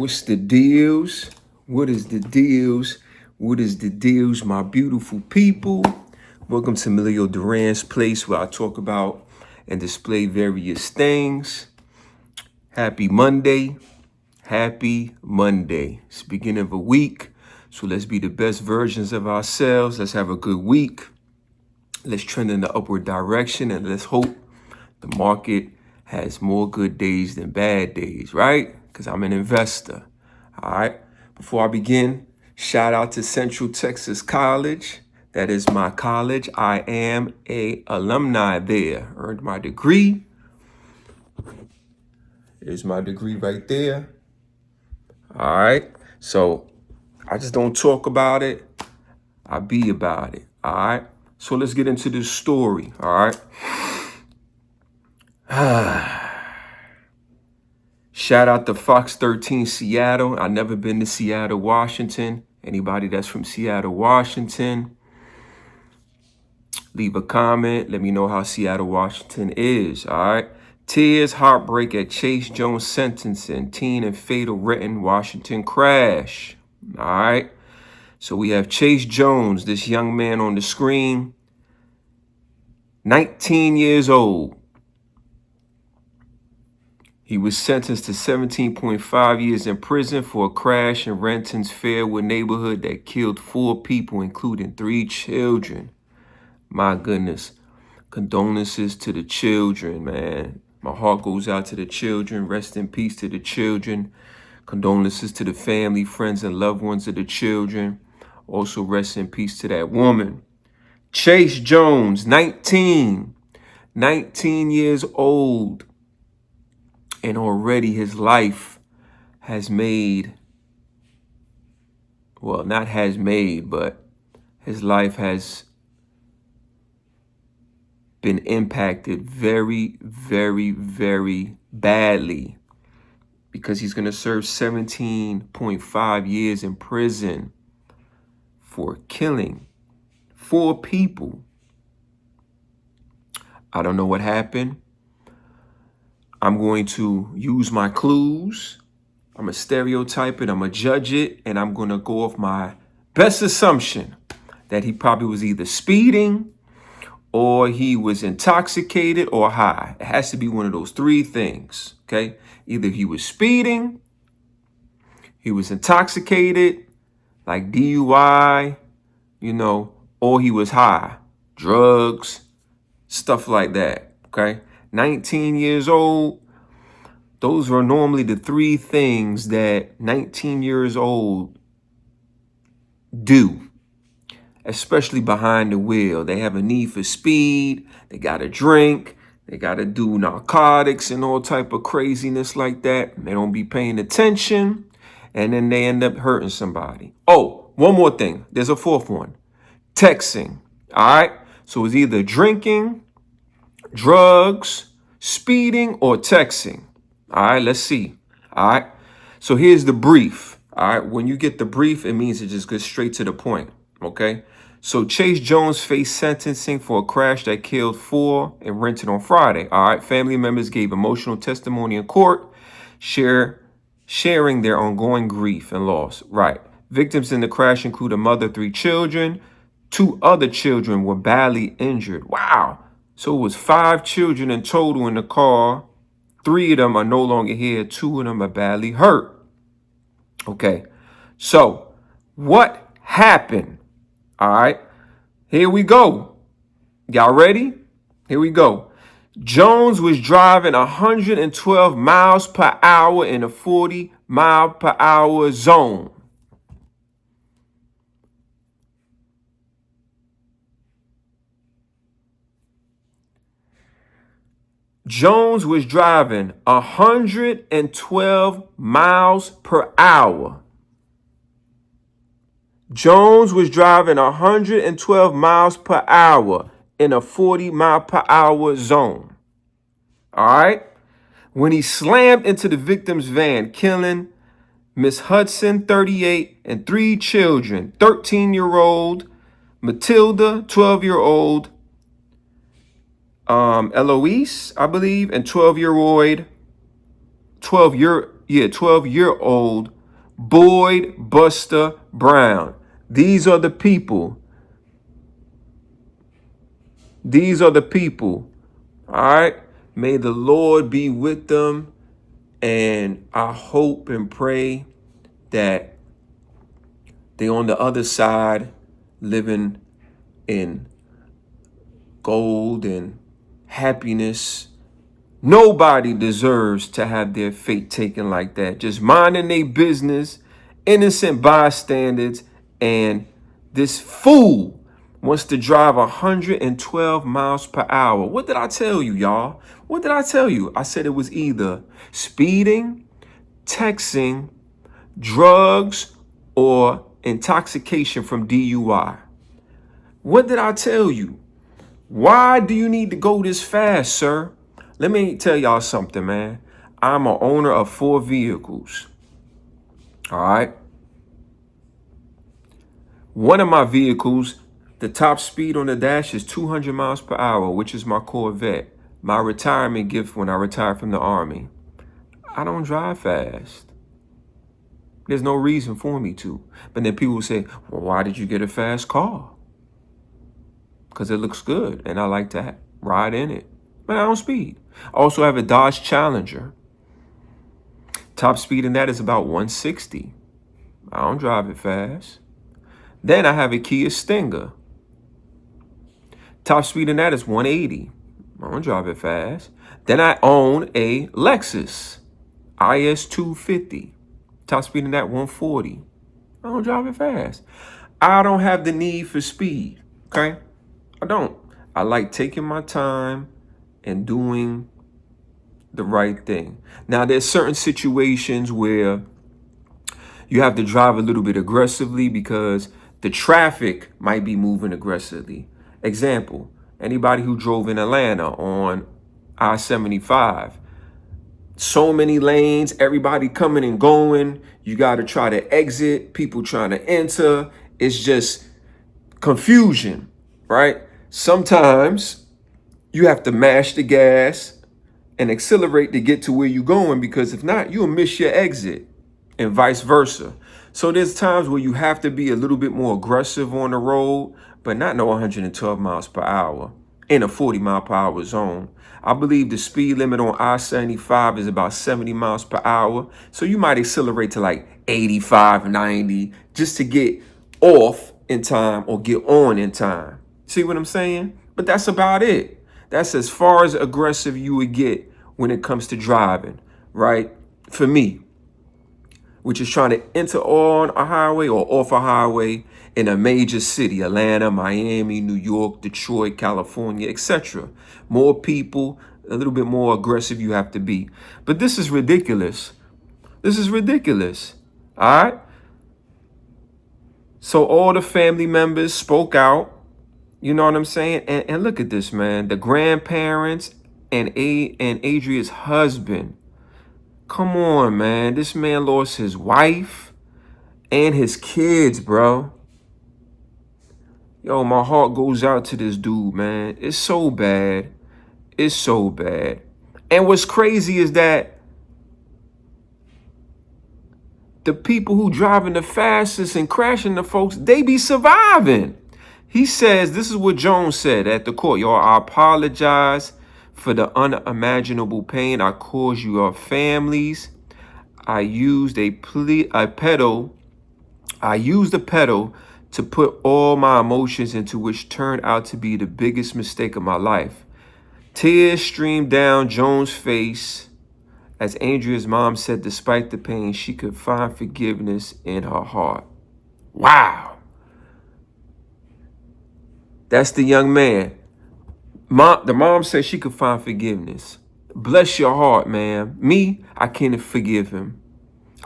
What's the deals? What is the deals? What is the deals, my beautiful people? Welcome to Emilio Duran's place where I talk about and display various things. Happy Monday. Happy Monday. It's the beginning of a week. So let's be the best versions of ourselves. Let's have a good week. Let's trend in the upward direction and let's hope the market has more good days than bad days, right? Because I'm an investor. All right. Before I begin, shout out to Central Texas College. That is my college. I am a alumni there. Earned my degree. Here's my degree right there. All right. So I just don't talk about it. I be about it. All right. So let's get into this story. All right. Shout out to Fox 13 Seattle. I've never been to Seattle, Washington. Anybody that's from Seattle, Washington, leave a comment. Let me know how Seattle, Washington is. All right. Tears, heartbreak at Chase Jones sentencing. Teen and fatal Renton, Washington crash. All right. So we have Chase Jones, this young man on the screen, 19 years old. He was sentenced to 17.5 years in prison for a crash in Renton's Fairwood neighborhood that killed 4 people, including 3 children. My goodness. Condolences to the children, man. My heart goes out to the children. Rest in peace to the children. Condolences to the family, friends, and loved ones of the children. Also rest in peace to that woman. Chase Jones, 19 years old. And already his life has made, well, not has made, but his life has been impacted very, very, very badly because he's going to serve 17.5 years in prison for killing 4 people. I don't know what happened. I'm going to use my clues. I'm going to stereotype it. I'm going to judge it. And I'm going to go off my best assumption that he probably was either speeding or he was intoxicated or high. It has to be one of those 3 things. Okay. Either he was speeding, he was intoxicated, like DUI, or he was high, drugs, stuff like that. Okay. 19 years old. Those are normally the 3 things that 19 years old do, especially behind the wheel. They have a need for speed. They got to drink. They got to do narcotics and all type of craziness like that. They don't be paying attention. And then they end up hurting somebody. Oh, one more thing. There's a 4th one. Texting. All right. So it's either drinking, drugs, speeding, or texting. All right, let's see. All right. So here's the brief. All right. When you get the brief, it means it just goes straight to the point. Okay. So Chase Jones faced sentencing for a crash that killed 4 in Renton on Friday. All right. Family members gave emotional testimony in court, sharing their ongoing grief and loss. Right. Victims in the crash include a mother, 3 children. 2 other children were badly injured. Wow. So it was 5 children in total in the car. 3 of them are no longer here. 2 of them are badly hurt. Okay. So what happened? All right. Here we go. Y'all ready? Here we go. Jones was driving 112 miles per hour in a 40 mile per hour zone. Jones was driving 112 miles per hour. Jones was driving 112 miles per hour in a 40 mile per hour zone. All right. When he slammed into the victim's van, killing Miss Hudson, 38, and 3 children, 13-year-old Matilda, 12-year-old Eloise, I believe, and 12-year-old 12-year-old Boyd Buster Brown. These are the people. These are the people. All right. May the Lord be with them. And I hope and pray that they on the other side living in gold and happiness. Nobody deserves to have their fate taken like that. Just minding their business, innocent bystanders, and this fool wants to drive 112 miles per hour. What did I tell you, y'all? What did I tell you? I said it was either speeding, texting, drugs, or intoxication from DUI. What did I tell you? Why do you need to go this fast, sir? Let me tell y'all something, man. I'm an owner of 4 vehicles. All right. One of my vehicles, the top speed on the dash is 200 miles per hour, which is my Corvette. My retirement gift when I retired from the Army. I don't drive fast. There's no reason for me to. But then people say, well, why did you get a fast car? Because it looks good and I like to ride in it. But I don't speed. I also have a Dodge Challenger. Top speed in that is about 160. I don't drive it fast. Then I have a Kia Stinger. Top speed in that is 180. I don't drive it fast. Then I own a Lexus IS 250. Top speed in that 140. I don't drive it fast. I don't have the need for speed. Okay? I don't. I like taking my time and doing the right thing. Now, there's certain situations where you have to drive a little bit aggressively because the traffic might be moving aggressively. Example, anybody who drove in Atlanta on I-75, so many lanes, everybody coming and going. You got to try to exit, people trying to enter. It's just confusion, right? Sometimes you have to mash the gas and accelerate to get to where you're going, because if not, you'll miss your exit, and vice versa. So there's times where you have to be a little bit more aggressive on the road, but not no 112 miles per hour in a 40 mile per hour zone. I believe the speed limit on I-75 is about 70 miles per hour. So you might accelerate to like 85, 90 just to get off in time or get on in time. See what I'm saying? But that's about it. That's as far as aggressive you would get when it comes to driving, right? For me, which is trying to enter on a highway or off a highway in a major city, Atlanta, Miami, New York, Detroit, California, etc. More people, a little bit more aggressive you have to be. But this is ridiculous. This is ridiculous. All right? So all the family members spoke out. You know what I'm saying? And look at this, man. The grandparents and Adria's husband. Come on, man. This man lost his wife and his kids, bro. Yo, my heart goes out to this dude, man. It's so bad. It's so bad. And what's crazy is that the people who driving the fastest and crashing the folks, they be surviving. He says, this is what Jones said at the court. Y'all, I apologize for the unimaginable pain I caused your families. I used a pedal to put all my emotions into, which turned out to be the biggest mistake of my life. Tears streamed down Jones' face as Andrea's mom said, despite the pain, she could find forgiveness in her heart. Wow. That's the young man. The mom said she could find forgiveness. Bless your heart, man. Me, I can't forgive him.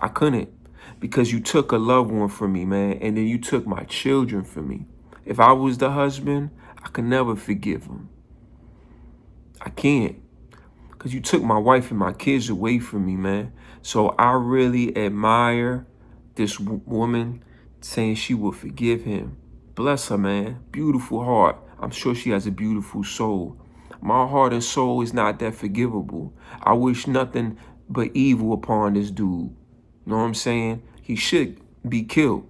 I couldn't, because you took a loved one from me, man, and then you took my children from me. If I was the husband, I could never forgive him. I can't, because you took my wife and my kids away from me, man. So I really admire this woman saying she will forgive him. Bless her, man. Beautiful heart. I'm sure she has a beautiful soul. My heart and soul is not that forgivable. I wish nothing but evil upon this dude. You know what I'm saying? He should be killed.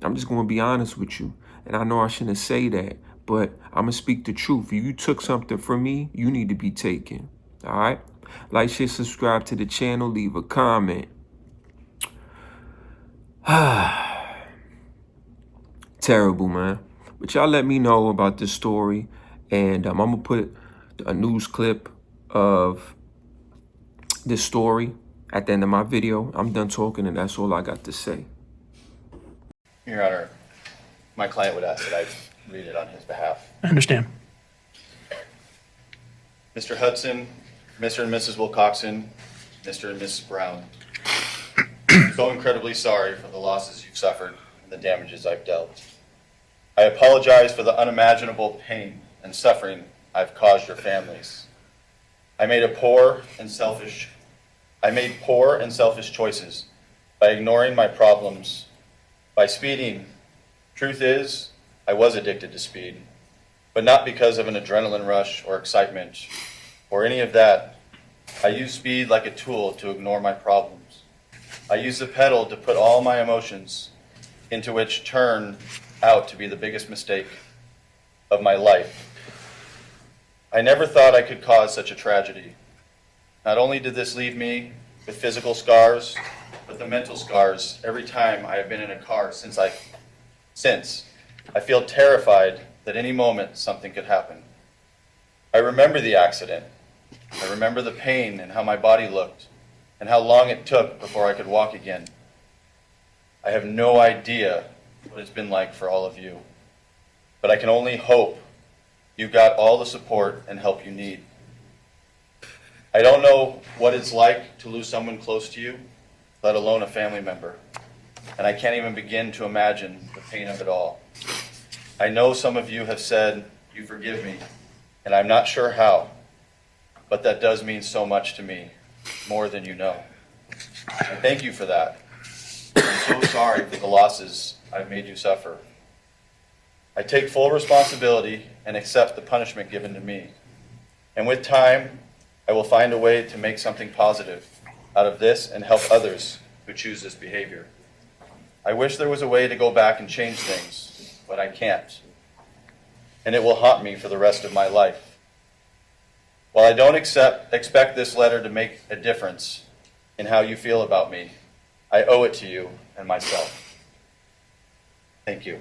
I'm just going to be honest with you. And I know I shouldn't say that, but I'm going to speak the truth. If you took something from me, you need to be taken. All right? Like, share, subscribe to the channel, leave a comment. Terrible, man. But y'all let me know about this story. And I'm going to put a news clip of this story at the end of my video. I'm done talking, and that's all I got to say. Your Honor, my client would ask that I read it on his behalf. I understand. Mr. Hudson, Mr. and Mrs. Wilcoxson, Mr. and Mrs. Brown, I'm so incredibly sorry for the losses you've suffered and the damages I've dealt. I apologize for the unimaginable pain and suffering I've caused your families. I made poor and selfish choices by ignoring my problems, by speeding. Truth is, I was addicted to speed, but not because of an adrenaline rush or excitement or any of that. I used speed like a tool to ignore my problems. I used the pedal to put all my emotions into which turned out to be the biggest mistake of my life. I never thought I could cause such a tragedy. Not only did this leave me with physical scars, but the mental scars every time I have been in a car since I feel terrified that any moment something could happen. I remember the accident. I remember the pain and how my body looked and how long it took before I could walk again. I have no idea what it's been like for all of you, but I can only hope you got all the support and help you need. I don't know what it's like to lose someone close to you, let alone a family member, and I can't even begin to imagine the pain of it all. I know some of you have said you forgive me, and I'm not sure how, but that does mean so much to me, more than you know. I thank you for that. I'm so sorry for the losses I've made you suffer. I take full responsibility and accept the punishment given to me. And with time, I will find a way to make something positive out of this and help others who choose this behavior. I wish there was a way to go back and change things, but I can't. And it will haunt me for the rest of my life. While I don't expect this letter to make a difference in how you feel about me, I owe it to you and myself. Thank you.